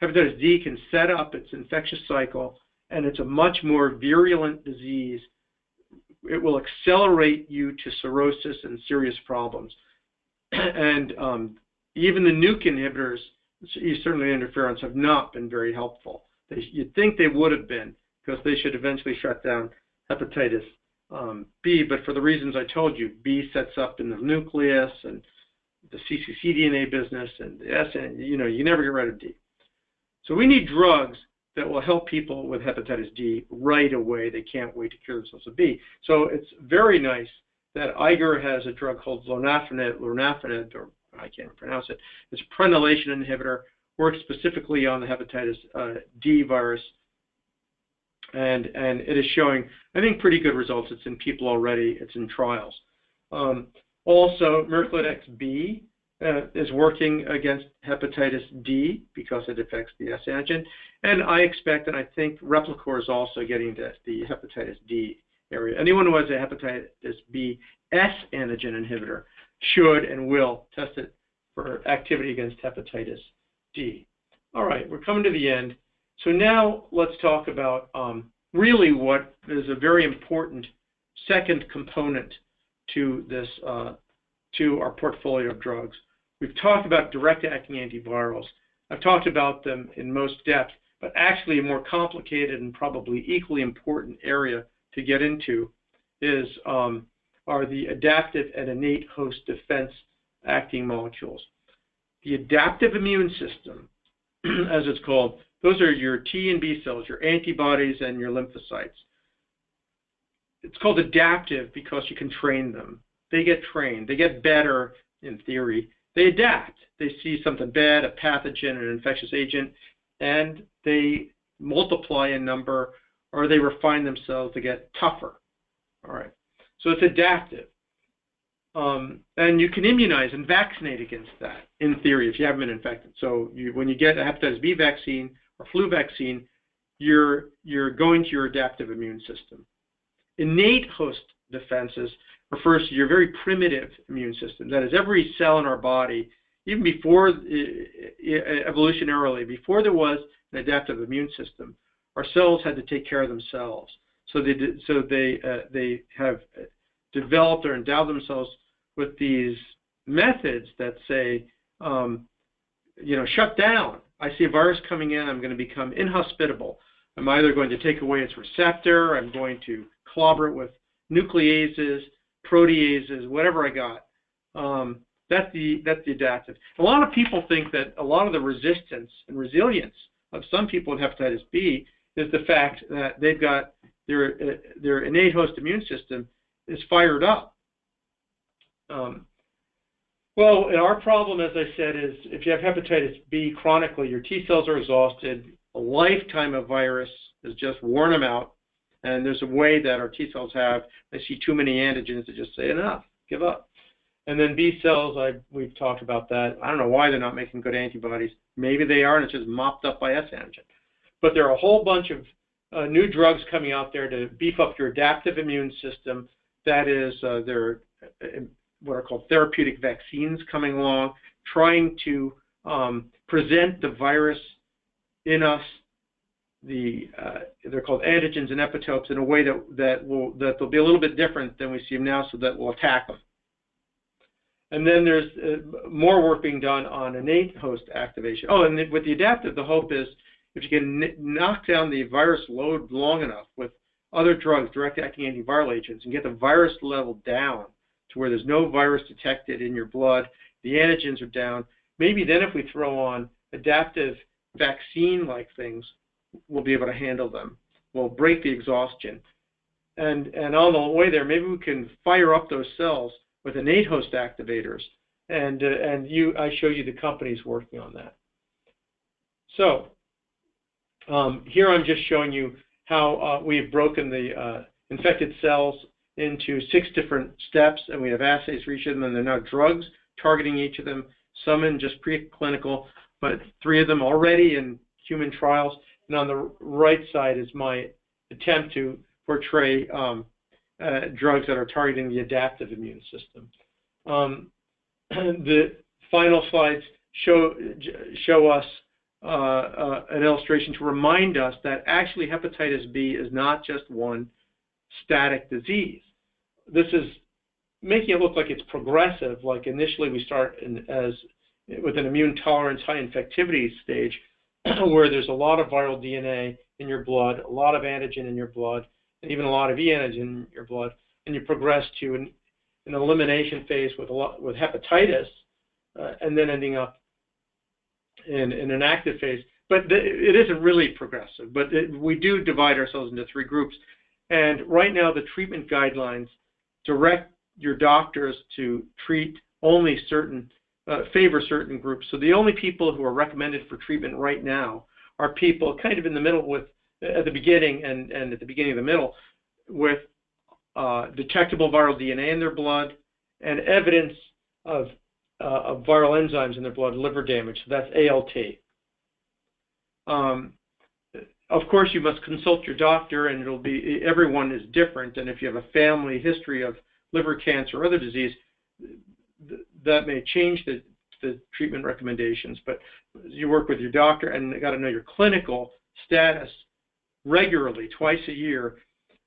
hepatitis D can set up its infectious cycle, and it's a much more virulent disease. It will accelerate you to cirrhosis and serious problems. And even the nuke inhibitors, certainly interferons, have not been very helpful. You'd think they would have been because they should eventually shut down hepatitis B, but for the reasons I told you, B sets up in the nucleus and the cccDNA business and the S, and you never get rid of D. So we need drugs that will help people with hepatitis D right away. They can't wait to cure themselves of B. So it's very nice that Iger has a drug called lornafenib, or I can't pronounce it. It's a prenylation inhibitor, works specifically on the hepatitis D virus, and it is showing, I think, pretty good results. It's in people already. It's in trials. Also, Mercledex B, is working against hepatitis D because it affects the S antigen. And I expect, and I think Replicor is also getting to the hepatitis D area. Anyone who has a hepatitis B S antigen inhibitor should and will test it for activity against hepatitis D. All right, we're coming to the end. So now let's talk about really what is a very important second component to this, to our portfolio of drugs. We've talked about direct-acting antivirals. I've talked about them in most depth, but actually a more complicated and probably equally important area to get into is are the adaptive and innate host defense acting molecules. The adaptive immune system, as it's called, those are your T and B cells, your antibodies and your lymphocytes. It's called adaptive because you can train them. They get trained. They get better in theory. They adapt. They see something bad, a pathogen, an infectious agent, and they multiply in number, or they refine themselves to get tougher. All right. So it's adaptive. And you can immunize and vaccinate against that, in theory, if you haven't been infected. So when you get a hepatitis B vaccine or flu vaccine, you're going to your adaptive immune system. Innate host defenses refers to your very primitive immune system. That is, every cell in our body, even before, evolutionarily, before there was an adaptive immune system, our cells had to take care of themselves. So they have developed or endowed themselves with these methods that say, shut down. I see a virus coming in, I'm going to become inhospitable. I'm either going to take away its receptor, I'm going to clobber it with nucleases, proteases, whatever I got. That's the adaptive. A lot of people think that a lot of the resistance and resilience of some people with hepatitis B is the fact that they've got their innate host immune system is fired up. Well, our problem, as I said, is if you have hepatitis B chronically, your T cells are exhausted. A lifetime of virus has just worn them out. And there's a way that our T cells have, they see too many antigens to just say enough, give up. And then B cells, we've talked about that. I don't know why they're not making good antibodies. Maybe they are, and it's just mopped up by S antigen. But there are a whole bunch of new drugs coming out there to beef up your adaptive immune system. That is, there are what are called therapeutic vaccines coming along, trying to present the virus in us. They're called antigens and epitopes in a way that will be a little bit different than we see them now, so that will attack them. And then there's more work being done on innate host activation. Oh, and with the adaptive, the hope is if you can knock down the virus load long enough with other drugs, direct-acting antiviral agents, and get the virus level down to where there's no virus detected in your blood, the antigens are down, maybe then if we throw on adaptive vaccine-like things, we'll be able to handle them. We'll break the exhaustion. And on the way there, maybe we can fire up those cells with innate host activators. And I show you the companies working on that. So here I'm just showing you how we've broken the infected cells into 6 different steps, and we have assays for each of them, and there are now drugs targeting each of them, some in just preclinical, but 3 of them already in human trials. And on the right side is my attempt to portray drugs that are targeting the adaptive immune system. The final slides show us an illustration to remind us that actually hepatitis B is not just one static disease. This is making it look like it's progressive, like initially we start with an immune tolerance high infectivity stage where there's a lot of viral DNA in your blood, a lot of antigen in your blood, and even a lot of E antigen in your blood, and you progress to an elimination phase with hepatitis, and then ending up in an active phase. But it isn't really progressive, but we do divide ourselves into 3 groups. And right now the treatment guidelines direct your doctors to treat only favor certain groups. So the only people who are recommended for treatment right now are people kind of in the middle at the beginning and at the beginning of the middle with detectable viral DNA in their blood and evidence of of viral enzymes in their blood, liver damage. So that's ALT. Of course, you must consult your doctor, and everyone is different. And if you have a family history of liver cancer or other disease, that may change the treatment recommendations. But you work with your doctor, and you got to know your clinical status regularly, twice a year.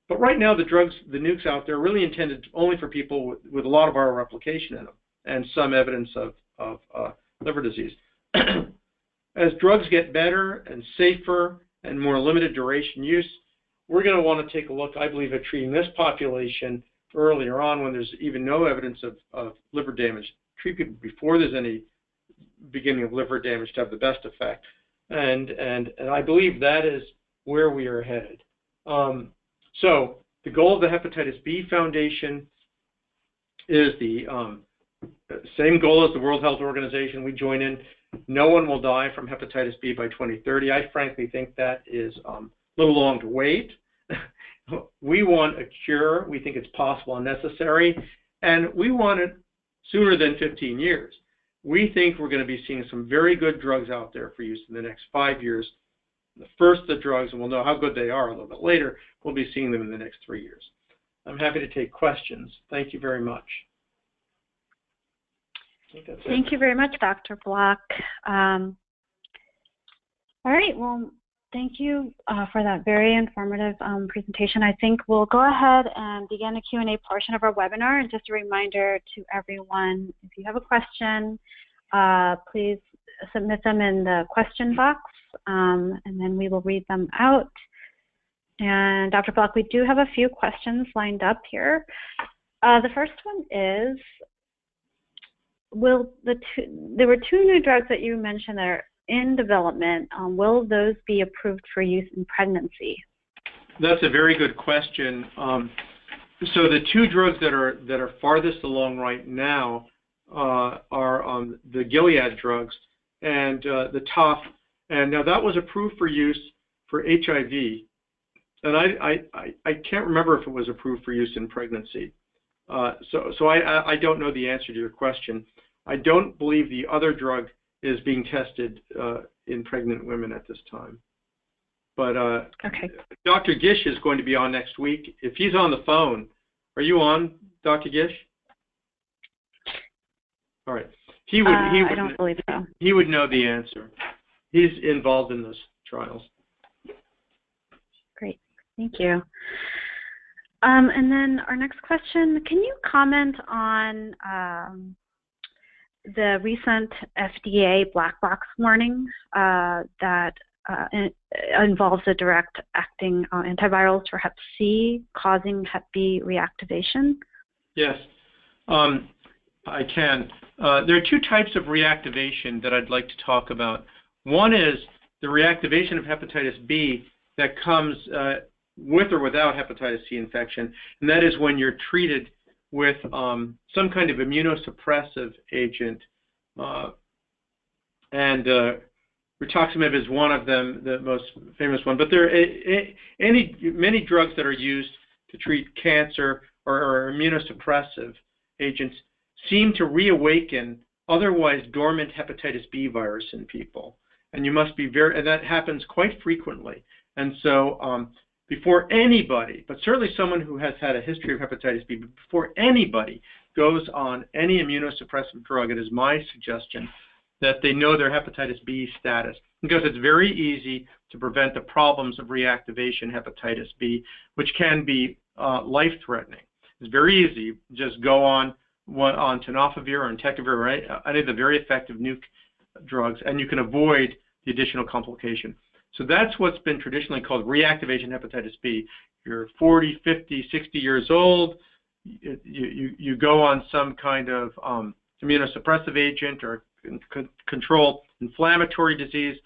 But right now, the drugs, the nukes out there, are really intended only for people with a lot of viral replication in them and some evidence of liver disease. As drugs get better and safer and more limited duration use, we're going to want to take a look, I believe, at treating this population earlier on when there's even no evidence of liver damage. Treat people before there's any beginning of liver damage to have the best effect. And I believe that is where we are headed. So the goal of the Hepatitis B Foundation is the same goal as the World Health Organization. We join in. No one will die from hepatitis B by 2030. I frankly think that is a little long to wait. We want a cure. We think it's possible and necessary, and we want it sooner than 15 years. We think we're going to be seeing some very good drugs out there for use in the next 5 years. The first of the drugs, and we'll know how good they are a little bit later, we'll be seeing them in the next 3 years. I'm happy to take questions. Thank you very much. Thank you very much, Dr. Block. All right, well, thank you for that very informative presentation. I think we'll go ahead and begin the Q&A portion of our webinar. And just a reminder to everyone, if you have a question, please submit them in the question box, and then we will read them out. And Dr. Block, we do have a few questions lined up here. The first one is, there were 2 new drugs that you mentioned that are in development. Will those be approved for use in pregnancy? That's a very good question. So the 2 drugs that are farthest along right now are the Gilead drugs and the TOF. And now that was approved for use for HIV. And I can't remember if it was approved for use in pregnancy. So I don't know the answer to your question. I don't believe the other drug is being tested in pregnant women at this time. But okay. Dr. Gish is going to be on next week. If he's on the phone, are you on, Dr. Gish? All right. He would. I don't believe so. He would know the answer. He's involved in those trials. Great. Thank you. And then our next question, can you comment on the recent FDA black box warning that involves the direct-acting antivirals for Hep C causing Hep B reactivation? Yes, I can. There are 2 types of reactivation that I'd like to talk about. One is the reactivation of hepatitis B that comes with or without hepatitis C infection, and that is when you're treated with some kind of immunosuppressive agent, and rituximab is one of them, the most famous one. But there are many drugs that are used to treat cancer or immunosuppressive agents seem to reawaken otherwise dormant hepatitis B virus in people, and you must be and that happens quite frequently. And so before anybody, but certainly someone who has had a history of hepatitis B, but before anybody goes on any immunosuppressive drug, it is my suggestion that they know their hepatitis B status, because it's very easy to prevent the problems of reactivation hepatitis B, which can be life-threatening. It's very easy. Just go on tenofovir or entecavir, right? Any of the very effective nuke drugs, and you can avoid the additional complication. So that's what's been traditionally called reactivation hepatitis B. You're 40, 50, 60 years old. You go on some kind of immunosuppressive agent or control inflammatory disease,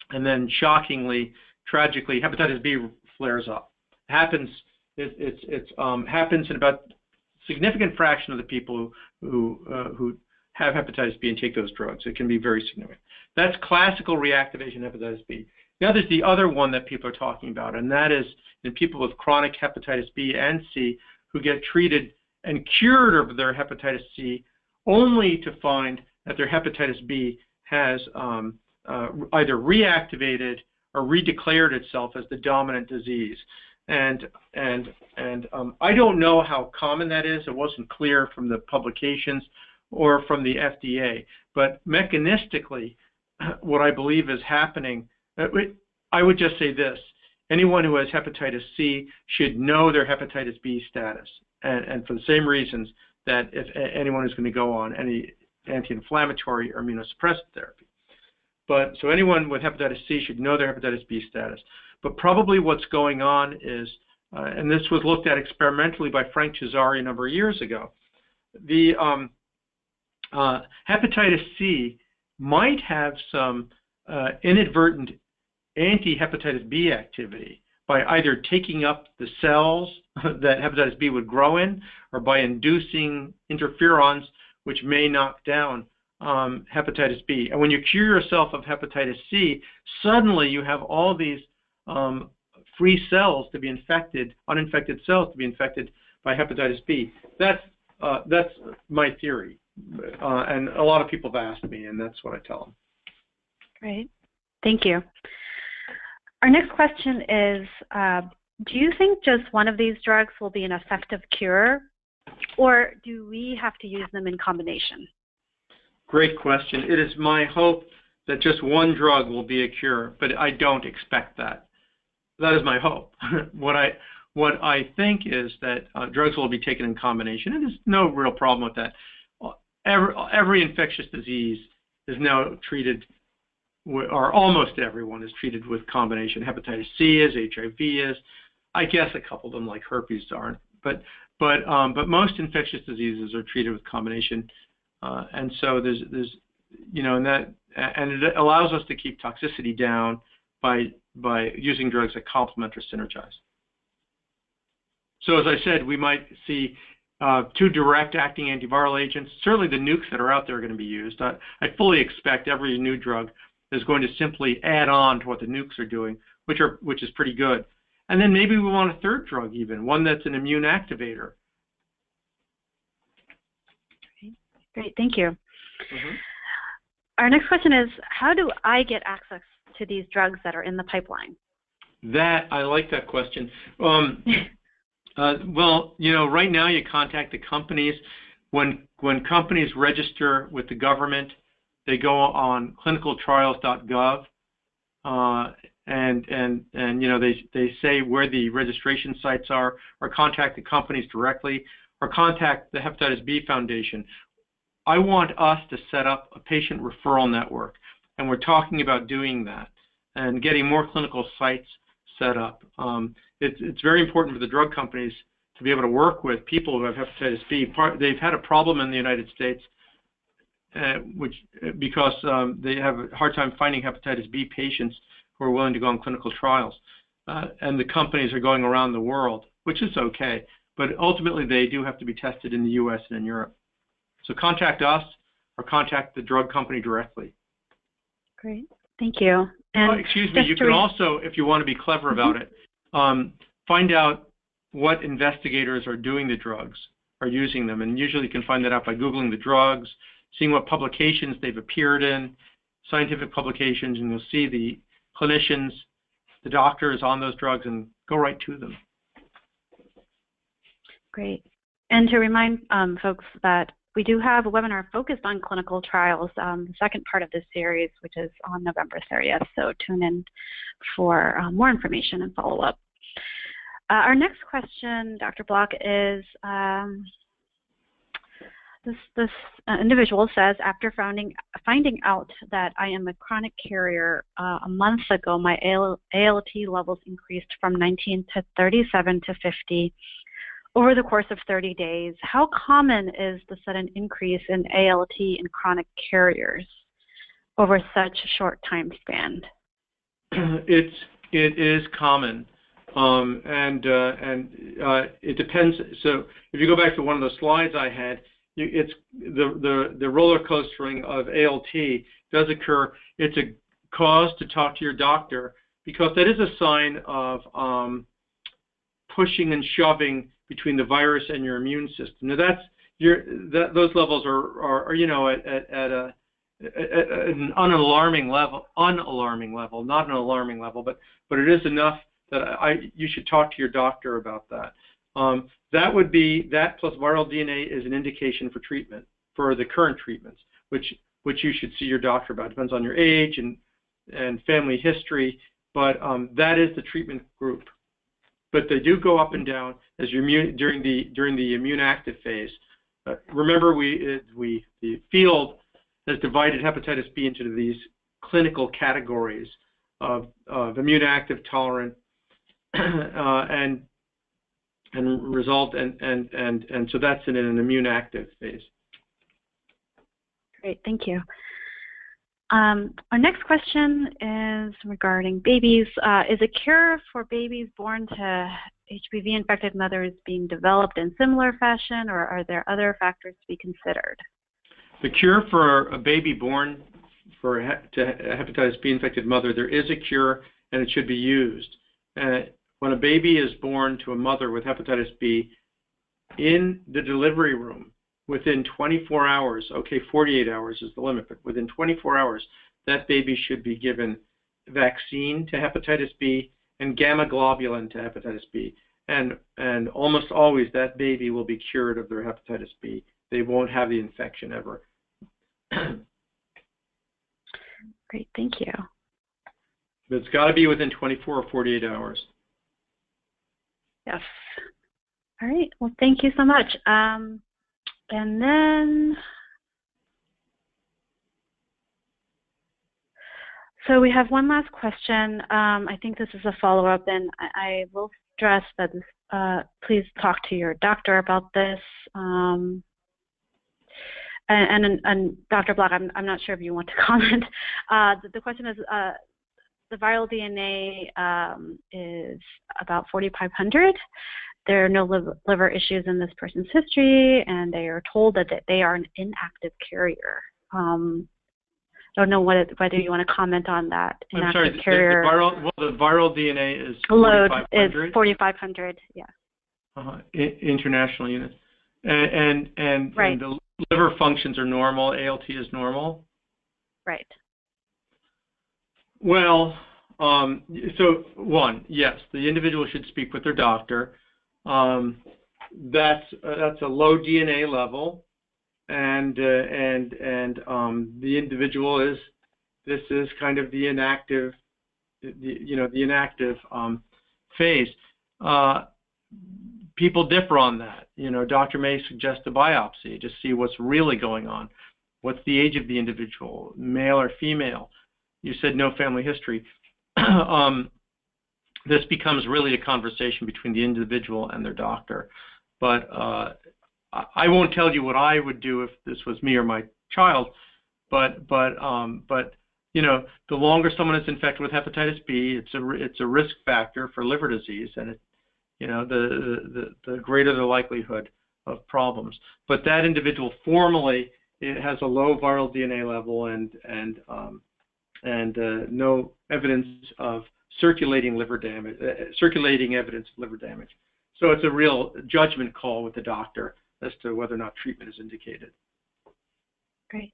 and then shockingly, tragically, hepatitis B flares up. Happens in about a significant fraction of the people who have hepatitis B and take those drugs. It can be very significant. That's classical reactivation hepatitis B. Now there's the other one that people are talking about, and that is in people with chronic hepatitis B and C who get treated and cured of their hepatitis C only to find that their hepatitis B has either reactivated or redeclared itself as the dominant disease. And I don't know how common that is. It wasn't clear from the publications or from the FDA. But mechanistically, what I believe is happening, I would just say this. Anyone who has hepatitis C should know their hepatitis B status, and for the same reasons that if anyone is going to go on any anti-inflammatory or immunosuppressive therapy. But so anyone with hepatitis C should know their hepatitis B status. But probably what's going on is, and this was looked at experimentally by Frank Cesari a number of years ago, the hepatitis C might have some inadvertent anti-hepatitis B activity by either taking up the cells that hepatitis B would grow in, or by inducing interferons which may knock down hepatitis B. And when you cure yourself of hepatitis C, suddenly you have all these free cells to be infected, uninfected cells to be infected by hepatitis B. That's my theory, and a lot of people have asked me, and that's what I tell them. Great, thank you. Our next question is, do you think just one of these drugs will be an effective cure, or do we have to use them in combination? Great question. It is my hope that just one drug will be a cure, but I don't expect that. That is my hope. What I think is that drugs will be taken in combination, and there's no real problem with that. Every infectious disease is now treated, or almost everyone is treated with combination. Hepatitis C is, HIV is. I guess a couple of them, like herpes, aren't. But most infectious diseases are treated with combination, and so there's and it allows us to keep toxicity down by using drugs that complement or synergize. So as I said, we might see two direct-acting antiviral agents. Certainly the nukes that are out there are going to be used. I fully expect every new drug is going to simply add on to what the nukes are doing, which is pretty good. And then maybe we want a third drug even, one that's an immune activator. Great, thank you. Our next question is, how do I get access to these drugs that are in the pipeline? I like that question. Well, right now you contact the companies. When companies register with the government, they go on clinicaltrials.gov, and they say where the registration sites are, or contact the companies directly, or contact the Hepatitis B Foundation. I want us to set up a patient referral network, and we're talking about doing that and getting more clinical sites set up. It's very important for the drug companies to be able to work with people who have hepatitis B. They've had a problem in the United States because they have a hard time finding hepatitis B patients who are willing to go on clinical trials. And the companies are going around the world, which is okay, but ultimately they do have to be tested in the US and in Europe. So contact us or contact the drug company directly. Great, thank you. And excuse me, you can also, if you want to be clever about it, find out what investigators are doing the drugs, are using them, and usually you can find that out by Googling the drugs, seeing what publications they've appeared in, scientific publications, and you'll see the clinicians, the doctors on those drugs, and go right to them. Great. And to remind folks that we do have a webinar focused on clinical trials, the second part of this series, which is on November 30th. So tune in for more information and follow up. Our next question, Dr. Block, is this individual says, after finding out that I am a chronic carrier a month ago, my ALT levels increased from 19 to 37 to 50. Over the course of 30 days, how common is the sudden increase in ALT in chronic carriers over such a short time span? It is common, and it depends. So if you go back to one of the slides I had, it's the roller coastering of ALT does occur. It's a cause to talk to your doctor, because that is a sign of pushing and shoving between the virus and your immune system. Now those levels are you know, at an unalarming level, not an alarming level, but it is enough that you should talk to your doctor about that. That would be, that plus viral DNA is an indication for treatment, for the current treatments, which you should see your doctor about. It depends on your age and family history, but that is the treatment group. But they do go up and down as during the immune active phase. Remember, the field has divided hepatitis B into these clinical categories of immune active, tolerant, and so that's in an immune active phase. Great, thank you. Our next question is regarding babies. Is a cure for babies born to HBV-infected mothers being developed in similar fashion, or are there other factors to be considered? The cure for a baby born to a hepatitis B-infected mother, there is a cure, and it should be used. When a baby is born to a mother with hepatitis B, in the delivery room, within 24 hours, okay, 48 hours is the limit, but within 24 hours, that baby should be given vaccine to hepatitis B and gamma globulin to hepatitis B. And almost always that baby will be cured of their hepatitis B. They won't have the infection ever. Great, thank you. But it's got to be within 24 or 48 hours. Yes. All right, well, thank you so much. And then, so we have one last question. I think this is a follow-up, and I will stress that this, please talk to your doctor about this. And Dr. Block, I'm not sure if you want to comment. The question is, the viral DNA is about 4,500. There are no liver issues in this person's history, and they are told that they are an inactive carrier. Don't know whether you want to comment on that. I'm sorry, carrier. The viral DNA is load 4,500? is 4,500, yeah. International units. And right. And the liver functions are normal, ALT is normal? Right. Well, so one, yes, the individual should speak with their doctor. That's a low DNA level, and the individual this is kind of the inactive, the inactive phase. People differ on that. Doctor may suggest a biopsy to see what's really going on. What's the age of the individual, male or female? You said no family history. This becomes really a conversation between the individual and their doctor. But I won't tell you what I would do if this was me or my child. But the longer someone is infected with hepatitis B, it's a risk factor for liver disease, and the greater the likelihood of problems. But that individual formally, it has a low viral DNA level and no evidence of circulating liver damage, circulating evidence of liver damage. So it's a real judgment call with the doctor as to whether or not treatment is indicated. Great.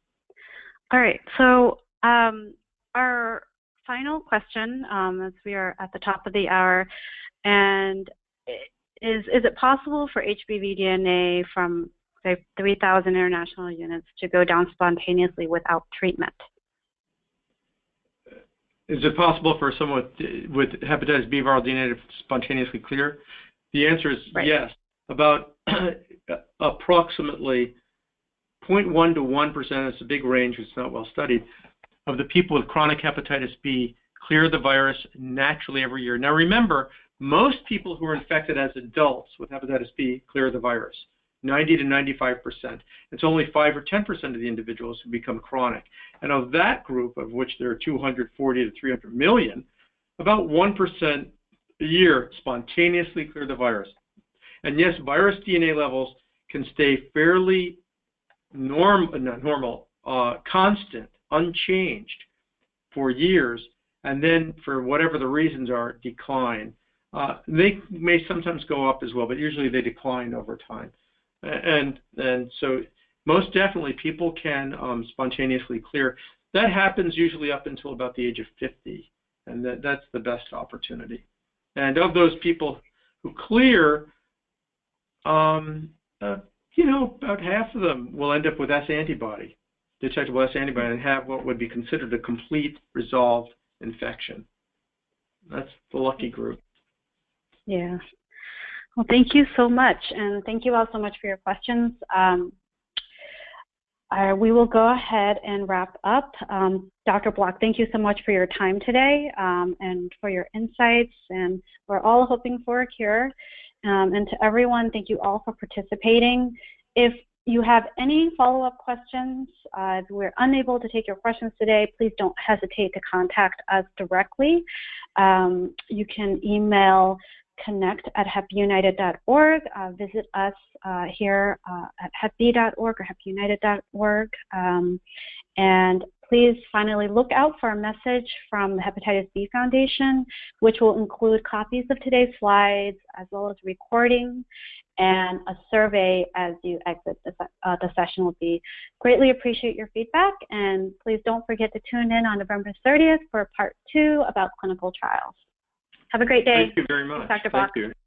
All right. So our final question, as we are at the top of the hour, and is it possible for HBV DNA from, say, 3,000 international units to go down spontaneously without treatment? Is it possible for someone with hepatitis B viral DNA to spontaneously clear? The answer is right. Yes. About approximately 0.1 to 1%, it's a big range, it's not well studied, of the people with chronic hepatitis B clear the virus naturally every year. Now remember, most people who are infected as adults with hepatitis B clear the virus, 90 to 95%. It's only 5 or 10% of the individuals who become chronic. And of that group, of which there are 240 to 300 million, about 1% a year spontaneously clear the virus. And yes, virus DNA levels can stay fairly constant, unchanged for years, and then for whatever the reasons are, decline. They may sometimes go up as well, but usually they decline over time. And so most definitely people can spontaneously clear. That happens usually up until about the age of 50, and that's the best opportunity. And of those people who clear, you know, about half of them will end up with S antibody, detectable S antibody, and have what would be considered a complete resolved infection. That's the lucky group. Yeah. Well, thank you so much, and thank you all so much for your questions. We will go ahead and wrap up. Dr. Block, thank you so much for your time today and for your insights, and we're all hoping for a cure. And to everyone, thank you all for participating. If you have any follow-up questions, if we're unable to take your questions today, please don't hesitate to contact us directly. You can email connect@hepunited.org. Visit us here at hepb.org or hepunited.org. And please finally look out for a message from the Hepatitis B Foundation, which will include copies of today's slides, as well as recording and a survey as you exit the session. Will be greatly appreciate your feedback, and please don't forget to tune in on November 30th for part 2 about clinical trials. Have a great day. Thank you very much. Dr. Block. Thank you.